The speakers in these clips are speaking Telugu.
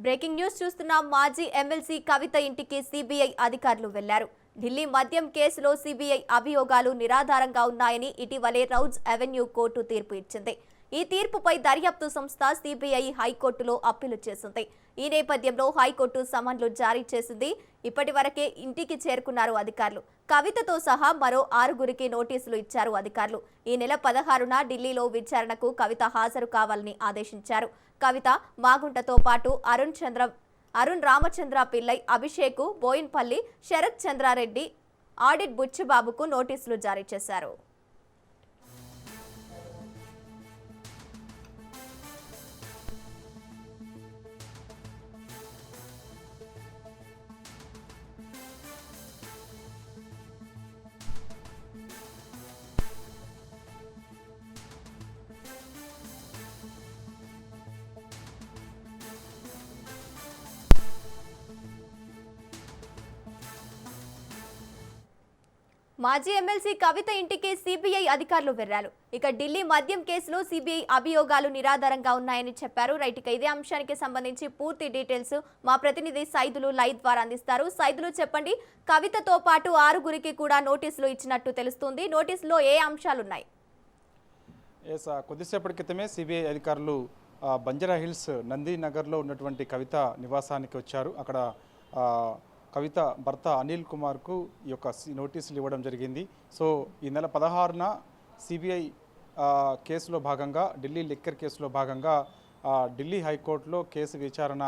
బ్రేకింగ్ న్యూస్ చూస్తున్నాం. మాజీ ఎమ్మెల్సీ కవిత ఇంటికి సిబిఐ అధికారులు వెళ్లారు. ఢిల్లీ మద్యం కేసులో సిబిఐ అభియోగాలు నిరాధారంగా ఉన్నాయని ఇటీవలే రౌజ్ అవెన్యూ కోర్టు తీర్పు ఇచ్చింది. ఈ తీర్పుపై దర్యాప్తు సంస్థ సిబిఐ హైకోర్టులో అప్పీలు చేసింది. ఈ నేపథ్యంలో హైకోర్టు సమన్లు జారీ చేసింది. ఇప్పటివరకే ఇంటికి చేరుకున్నారు అధికారులు. కవితతో సహా మరో 6గురికి నోటీసులు ఇచ్చారు అధికారులు. ఈ నెల 16న ఢిల్లీలో విచారణకు కవిత హాజరు కావాలని ఆదేశించారు. కవిత, మాగుంటతో పాటు అరుణ్ రామచంద్ర పిల్లై, అభిషేక్, బోయిన్పల్లి, శరత్ చంద్రారెడ్డి, ఆడిట్ బుచ్చిబాబుకు నోటీసులు జారీ చేశారు. మాజీ ఎమ్మెల్సీ కవిత ఇంటికి సిబిఐ అధికారులు వెళ్లారు. ఇక ఢిల్లీ మద్యం కేసులో సిబిఐ అభియోగాలు నిరాధారంగా ఉన్నాయని చెప్పారు. రైట్, ఇదే అంశానికి సంబంధించి పూర్తి డీటెయిల్స్ మా ప్రతినిధి సైదులు లైవ్ ద్వారా అందిస్తారు. సైదులు, చెప్పండి, కవితతో పాటు 6గురికి కూడా నోటీసులు ఇచ్చినట్టు తెలుస్తుంది. నోటీసులో ఏ అంశాలున్నాయి? కొద్దిసేపటి క్రితమే సిబిఐ అధికారులు బంజారా హిల్స్ నందినగర్లో ఉన్నటువంటి కవిత నివాసానికి వచ్చారు. అక్కడ కవిత భర్త అనిల్ కుమార్కు ఈ యొక్క నోటీసులు ఇవ్వడం జరిగింది. సో ఈ నెల 16న సిబిఐ కేసులో భాగంగా, ఢిల్లీ లిక్కర్ కేసులో భాగంగా ఢిల్లీ హైకోర్టులో కేసు విచారణ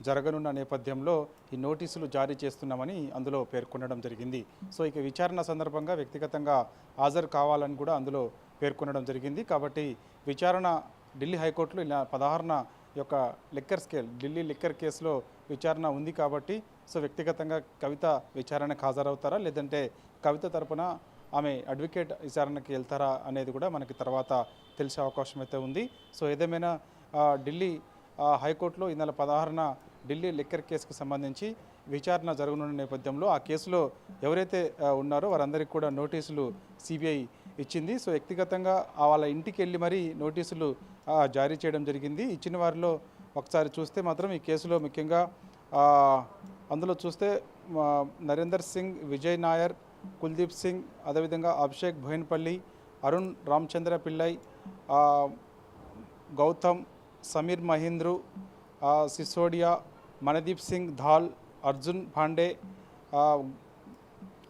జరగనున్న నేపథ్యంలో ఈ నోటీసులు జారీ చేస్తున్నామని అందులో పేర్కొనడం జరిగింది. సో ఇక విచారణ సందర్భంగా వ్యక్తిగతంగా హాజరు కావాలని కూడా అందులో పేర్కొనడం జరిగింది. కాబట్టి విచారణ ఢిల్లీ హైకోర్టులో ఇలా 16న యొక్క ఢిల్లీ లిక్కర్ కేసులో విచారణ ఉంది కాబట్టి సో వ్యక్తిగతంగా కవిత విచారణకు హాజరవుతారా, లేదంటే కవిత తరపున ఆమె అడ్వకేట్ విచారణకి వెళ్తారా అనేది కూడా మనకి తర్వాత తెలిసే అవకాశం అయితే ఉంది. సో ఏదేమైనా ఢిల్లీ హైకోర్టులో ఈ నెల 16న ఢిల్లీ లిక్కర్ కేసుకు సంబంధించి విచారణ జరగనున్న నేపథ్యంలో ఆ కేసులో ఎవరైతే ఉన్నారో వారందరికీ కూడా నోటీసులు సిబిఐ ఇచ్చింది. సో వ్యక్తిగతంగా వాళ్ళ ఇంటికి వెళ్ళి మరీ నోటీసులు జారీ చేయడం జరిగింది. ఇచ్చిన వారిలో ఒకసారి చూస్తే మాత్రం ఈ కేసులో ముఖ్యంగా అందులో చూస్తే నరేందర్ సింగ్, విజయ్ నాయర్, కుల్దీప్ సింగ్, అదేవిధంగా అభిషేక్ బోయిన్పల్లి, అరుణ్ రామచంద్ర పిల్లై, గౌతమ్, సమీర్ మహీంద్రు, సిసోడియా, మనదీప్ సింగ్ ధాల్, అర్జున్ పాండే,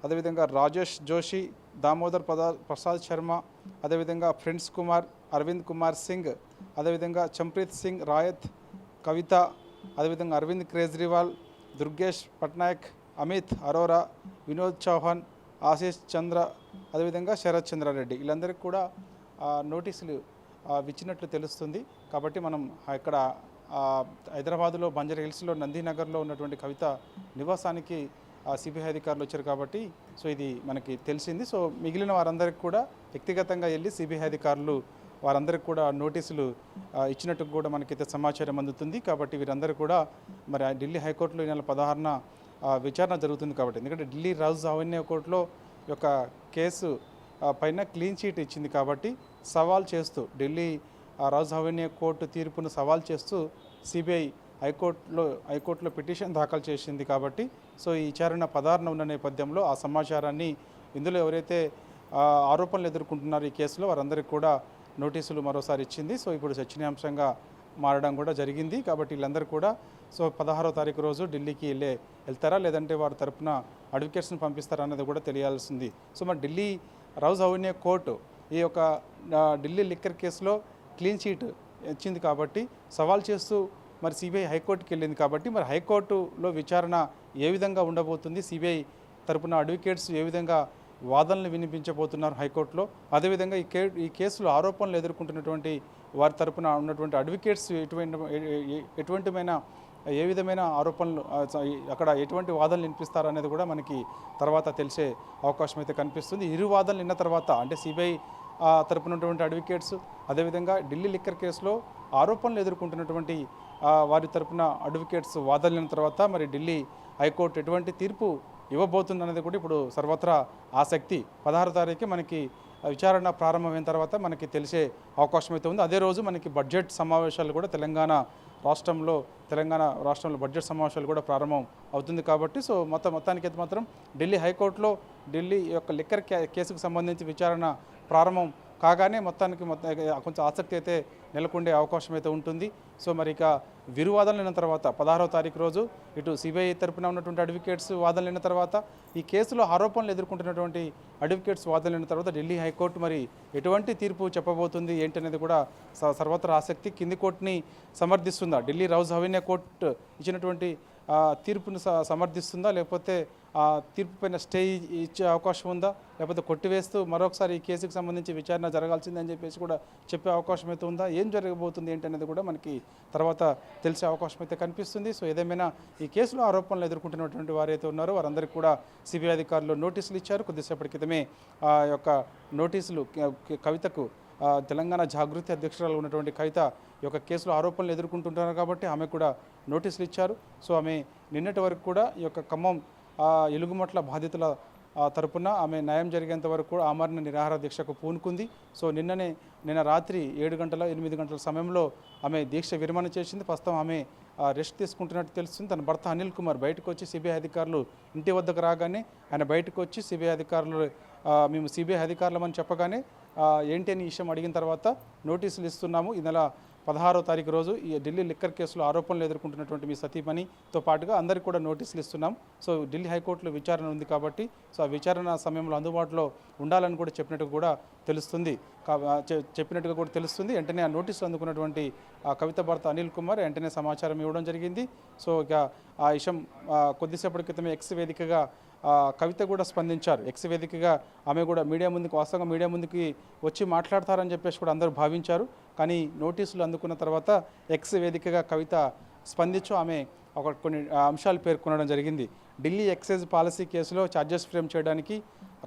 అదేవిధంగా రాజేష్ జోషి, దామోదర్ ప్రసాద్ శర్మ, అదేవిధంగా ఫ్రెండ్స్ కుమార్, అరవింద్ కుమార్ సింగ్, అదేవిధంగా చంప్రీత్ సింగ్ రాయత్, కవిత, అదేవిధంగా అరవింద్ కేజ్రీవాల్, దుర్గేష్ పట్నాయక్, అమిత్ అరోరా, వినోద్ చౌహాన్, ఆశీష్ చంద్ర, అదేవిధంగా శరత్ చంద్రారెడ్డి, వీళ్ళందరికీ కూడా నోటీసులు ఇచ్చినట్లు తెలుస్తుంది. కాబట్టి మనం ఇక్కడ హైదరాబాదులో బంజారా హిల్స్లో నందినగర్లో ఉన్నటువంటి కవిత నివాసానికి సిబిఐ అధికారులు వచ్చారు కాబట్టి సో ఇది మనకి తెలిసింది. సో మిగిలిన వారందరికీ కూడా వ్యక్తిగతంగా వెళ్ళి సిబిఐ అధికారులు వారందరికీ కూడా నోటీసులు ఇచ్చినట్టు కూడా మనకైతే సమాచారం అందుతుంది. కాబట్టి వీరందరూ కూడా మరి ఢిల్లీ హైకోర్టులో ఈ నెల 16న విచారణ జరుగుతుంది. కాబట్టి ఎందుకంటే ఢిల్లీ రౌజ్ అవెన్యూ కోర్టులో యొక్క కేసు పైన క్లీన్ చీట్ ఇచ్చింది కాబట్టి సవాల్ చేస్తూ ఢిల్లీ రౌజ్ అవెన్యూ కోర్టు తీర్పును సవాల్ చేస్తూ సిబిఐ హైకోర్టులో పిటిషన్ దాఖలు చేసింది. కాబట్టి సో ఈ విచారణ 16న ఉన్న నేపథ్యంలో ఆ సమాచారాన్ని ఇందులో ఎవరైతే ఆరోపణలు ఎదుర్కొంటున్నారో ఈ కేసులో వారందరికీ కూడా నోటీసులు మరోసారి ఇచ్చింది. సో ఇప్పుడు చర్చనీయాంశంగా మారడం కూడా జరిగింది. కాబట్టి వీళ్ళందరూ కూడా సో 16వ తారీఖు రోజు ఢిల్లీకి వెళ్తారా, లేదంటే వారి తరపున అడ్వకేట్స్ని పంపిస్తారా అన్నది కూడా తెలియాల్సింది. సో మరి ఢిల్లీ రౌజ్ అవెన్యూ కోర్టు ఈ యొక్క ఢిల్లీ లిక్కర్ కేసులో క్లీన్ చీట్ ఇచ్చింది కాబట్టి సవాల్ చేస్తూ మరి సిబిఐ హైకోర్టుకి వెళ్ళింది. కాబట్టి మరి హైకోర్టులో విచారణ ఏ విధంగా ఉండబోతుంది, సిబిఐ తరపున అడ్వకేట్స్ ఏ విధంగా వాదనలు వినిపించబోతున్నారు హైకోర్టులో, అదేవిధంగా ఈ కేసులో ఆరోపణలు ఎదుర్కొంటున్నటువంటి వారి తరపున ఉన్నటువంటి అడ్వకేట్స్ ఏ విధమైన ఆరోపణలు అక్కడ ఎటువంటి వాదనలు వినిపిస్తారనేది కూడా మనకి తర్వాత తెలిసే అవకాశం అయితే కనిపిస్తుంది. ఇరు వాదనలు విన్న తర్వాత అంటే సిబిఐ తరపున ఉన్నటువంటి అడ్వకేట్స్, అదేవిధంగా ఢిల్లీ లిక్కర్ కేసులో ఆరోపణలు ఎదుర్కొంటున్నటువంటి వారి తరపున అడ్వకేట్స్ వాదనలు విన్న తర్వాత మరి ఢిల్లీ హైకోర్టు ఎటువంటి తీర్పు ఇవ్వబోతుంది అనేది కూడా ఇప్పుడు సర్వత్రా ఆసక్తి. 16వ తారీఖు మనకి విచారణ ప్రారంభమైన తర్వాత మనకి తెలిసే అవకాశం అయితే ఉంది. అదే రోజు మనకి బడ్జెట్ సమావేశాలు కూడా తెలంగాణ రాష్ట్రంలో బడ్జెట్ సమావేశాలు కూడా ప్రారంభం అవుతుంది కాబట్టి సో మొత్తానికి అయితే మాత్రం ఢిల్లీ హైకోర్టులో ఢిల్లీ యొక్క లిక్కర్ కేసుకు సంబంధించి విచారణ ప్రారంభం కాగానే కొంచెం ఆసక్తి అయితే నెలకొండే అవకాశం అయితే ఉంటుంది. సో మరి ఇక విరువాదనలు అయిన తర్వాత 16వ తారీఖు రోజు ఇటు సిబిఐ తరపున ఉన్నటువంటి అడ్వకేట్స్ వాదనలు అయిన తర్వాత ఈ కేసులో ఆరోపణలు ఎదుర్కొంటున్నటువంటి అడ్వకేట్స్ వాదనలు అయిన తర్వాత ఢిల్లీ హైకోర్టు మరి ఎటువంటి తీర్పు చెప్పబోతుంది ఏంటనేది కూడా సర్వత్రా ఆసక్తి. కింది కోర్టుని సమర్థిస్తుందా, ఢిల్లీ రౌజ్ అవెన్యూ కోర్టు ఇచ్చినటువంటి తీర్పును సమర్థిస్తుందా, లేకపోతే ఆ తీర్పు పైన స్టే ఇచ్చే అవకాశం ఉందా, లేకపోతే కొట్టివేస్తూ మరొకసారి ఈ కేసుకు సంబంధించి విచారణ జరగాల్సిందని చెప్పేసి కూడా చెప్పే అవకాశం అయితే ఉందా, ఏం జరగబోతుంది ఏంటనేది కూడా మనకి తర్వాత తెలిసే అవకాశం అయితే కనిపిస్తుంది. సో ఏదేమైనా ఈ కేసులో ఆరోపణలు ఎదుర్కొంటున్నటువంటి వారైతే ఉన్నారో వారందరికీ కూడా సిబిఐ అధికారులు నోటీసులు ఇచ్చారు. కొద్దిసేపటి క్రితమే ఆ యొక్క నోటీసులు కవితకు తెలంగాణ జాగృతి అధ్యక్షురాలు ఉన్నటువంటి కవిత ఈ యొక్క కేసులో ఆరోపణలు ఎదుర్కొంటున్నారు కాబట్టి ఆమె కూడా నోటీసులు ఇచ్చారు. సో ఆమె నిన్నటి వరకు కూడా ఈ యొక్క ఖమ్మం ఎలుగుమట్ల బాధితుల తరపున ఆమె న్యాయం జరిగేంత వరకు కూడా ఆమరణ నిరాహార దీక్షకు పూనుకుంది. సో నిన్న రాత్రి 7 గంటల 8 గంటల సమయంలో ఆమె దీక్ష విరమణ చేసింది. ప్రస్తుతం ఆమె రెస్ట్ తీసుకుంటున్నట్టు తెలుస్తుంది. తన భర్త అనిల్ కుమార్ బయటకు వచ్చి సిబిఐ అధికారులు ఇంటి వద్దకు రాగానే ఆయన బయటకు వచ్చి సిబిఐ అధికారులు మేము సిబిఐ అధికారులమని చెప్పగానే ఏంటి అని విషయం అడిగిన తర్వాత నోటీసులు ఇస్తున్నాము, ఈ నెల 16వ తారీఖు రోజు ఈ ఢిల్లీ లిక్కర్ కేసులో ఆరోపణలు ఎదుర్కొంటున్నటువంటి మీ సతీమణితో పాటుగా అందరికీ కూడా నోటీసులు ఇస్తున్నాం. సో ఢిల్లీ హైకోర్టులో విచారణ ఉంది కాబట్టి సో ఆ విచారణ సమయంలో అందుబాటులో ఉండాలని కూడా చెప్పినట్టుగా కూడా తెలుస్తుంది. వెంటనే ఆ నోటీసులు అందుకున్నటువంటి కవిత భర్త అనిల్ కుమార్ వెంటనే సమాచారం ఇవ్వడం జరిగింది. సో ఇక ఆ విషయం కొద్దిసేపటి క్రితమే ఎక్స్ వేదికగా కవిత కూడా స్పందించారు. ఎక్స్ వేదికగా ఆమె కూడా వాస్తవంగా మీడియా ముందుకి వచ్చి మాట్లాడతారని చెప్పేసి కూడా అందరూ భావించారు. కానీ నోటీసులు అందుకున్న తర్వాత ఎక్స్ వేదికగా కవిత స్పందించు ఆమె కొన్ని అంశాలు పేర్కొనడం జరిగింది. ఢిల్లీ ఎక్సైజ్ పాలసీ కేసులో ఛార్జెస్ ఫ్రేమ్ చేయడానికి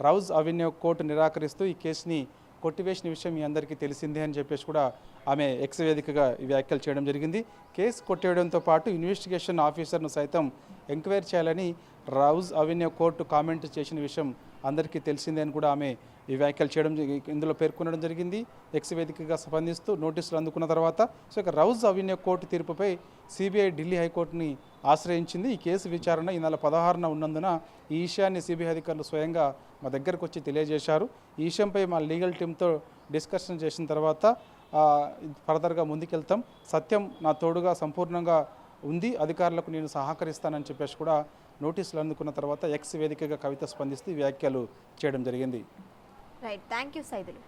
రౌజ్ అవెన్యూ కోర్టు నిరాకరిస్తూ ఈ కేసుని కొట్టివేసిన విషయం మీ అందరికీ తెలిసిందే అని చెప్పేసి కూడా ఆమె ఎక్స్ వేదికగా వ్యాఖ్యలు చేయడం జరిగింది. కేసు కొట్టేయడంతో పాటు ఇన్వెస్టిగేషన్ ఆఫీసర్ను సైతం ఎంక్వైరీ చేయాలని రౌజ్ అవెన్యూ కోర్టు కామెంట్ చేసిన విషయం అందరికీ తెలిసిందే అని కూడా ఆమె ఈ వ్యాఖ్యలు చేయడం ఇందులో పేర్కొనడం జరిగింది. ఎక్స్ వేదికగా స్పందిస్తూ నోటీసులు అందుకున్న తర్వాత సో ఇక రౌజ్ అవెన్యూ కోర్టు తీర్పుపై సిబిఐ ఢిల్లీ హైకోర్టుని ఆశ్రయించింది. ఈ కేసు విచారణ ఈ నెల 16న ఉన్నందున ఈ విషయాన్ని సిబిఐ అధికారులు స్వయంగా మా దగ్గరకు వచ్చి తెలియజేశారు. ఈ విషయంపై మా లీగల్ టీంతో డిస్కషన్ చేసిన తర్వాత ఫర్దర్గా ముందుకెళ్తాం, సత్యం నా తోడుగా సంపూర్ణంగా ఉంది, అధికారులకు నేను సహకరిస్తానని చెప్పేసి కూడా నోటీసులు అందుకున్న తర్వాత ఎక్స్ వేదికగా కవిత స్పందిస్తూ వ్యాఖ్యలు చేయడం జరిగింది. Right, thank you Saidulu.